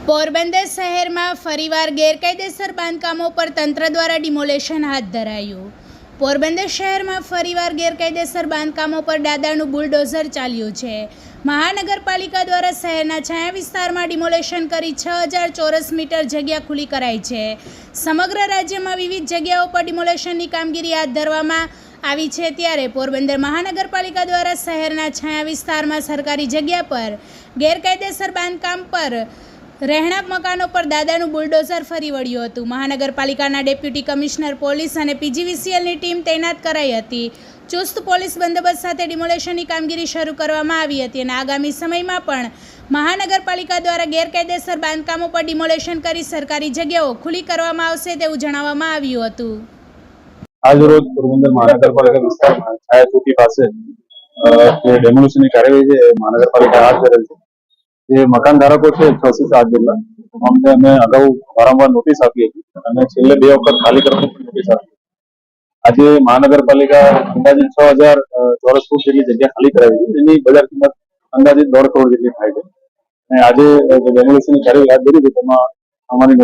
પોરબંદર શહેરમાં ફરીવાર ગેરકાયદેસર બાંધકામો પર તંત્ર દ્વારા ડિમોલેશન હાથ ધરાયું। પોરબંદર શહેરમાં ફરીવાર ગેરકાયદેસર બાંધકામો પર દાદાનું બુલડોઝર ચાલ્યું છે। મહાનગરપાલિકા દ્વારા શહેરના છાયા વિસ્તારમાં ડિમોલેશન કરી 6000 ચોરસ મીટર જગ્યા ખુલ્લી કરાઈ છે। સમગ્ર રાજ્યમાં વિવિધ જગ્યાઓ પર ડિમોલેશનની કામગીરી હાથ ધરવામાં આવી છે, ત્યારે પોરબંદર મહાનગરપાલિકા દ્વારા શહેરના છાયા વિસ્તારમાં સરકારી જગ્યા પર ગેરકાયદેસર બાંધકામ પર રહેણાંક મકાનો પર દાદાનું બુલડોઝર ફરી વળ્યું હતું। મહાનગરપાલિકાના ડેપ્યુટી કમિશનર પોલીસ અને પીજીવીસીએલની ટીમ તૈનાત કરાઈ હતી। ચુસ્ત પોલીસ બંદોબસ્ત સાથે ડિમોલેશનની કામગીરી શરૂ કરવામાં આવી હતી અને આગામી સમયમાં પણ મહાનગરપાલિકા દ્વારા ગેરકાયદેસર બાંધકામો પર ડિમોલેશન કરી સરકારી જગ્યાઓ ખુલ્લી કરવામાં આવશે તેવું જણાવવામાં આવ્યું હતું। આજરોજ પોરબંદર મહાનગરપાલિકા વિસ્તારમાં છાયા ચોકી પાસે જે ડેમોલિશનની કાર્યવાહી છે મહાનગરપાલિકા હાથ ધરેલ છે। જે મકાન ધારકો છે 6 થી 7 જેટલા, અમને અમે અગાઉ વારંવાર નોટિસ આપી હતી અને છેલ્લે 2 વખત ખાલી કરવાની નોટિસ આપી। આજે મહાનગરપાલિકા અંદાજિત 6000 ચોરસ ફૂટ જેટલી જગ્યા ખાલી કરાવી છે, એની બજાર કિંમત અંદાજિત 1.5 કરોડ જેટલી થાય છે। અને આજે જે ડેમોલિશનની કાર્યવાહી હાથ ધરી છે તેમાં અમારી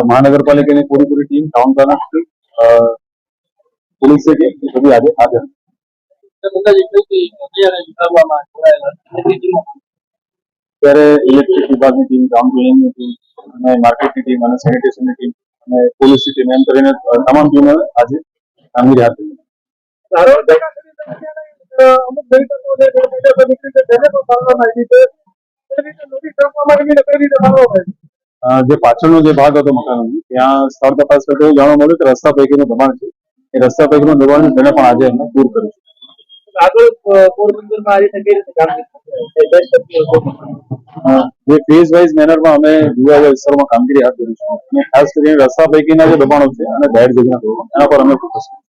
મહાનગરપાલિકાની પૂરી ટીમ, ટાઉન પ્લાનર પોલીસ છે એ બધી આજે હાજર। ત્યારે ઇલેક્ટ્રિક વિભાગની ટીમ, ટાઉન પ્લાનિંગની ટીમ અને માર્કેટની ટીમ અને સેનિટેશનની ટીમ અને પોલીસની ટીમ એમ કરીને તમામ ટીમો આજે કામગીરી હાથ ધરી। જે પાછળનો જે ભાગ હતો મકાનનો, ત્યાં સ્થળ તપાસ કરતા એવું જાણવા મળ્યું કે રસ્તા પૈકીનું દબાણ છે, એ રસ્તા પૈકીનું દબાણ તેને પણ આજે અમે દૂર કર્યું છે। જે ફેઝ વાઇઝ મેનરમાં અમે જુદા જુદા વિસ્તારોમાં કામગીરી હાથ ધરીશું અને ખાસ કરીને રસ્તા પૈકીના જે દબાણો છે અને જાહેર જગ્યાના દબાણો એના પર અમે ફોકસ કરીશું।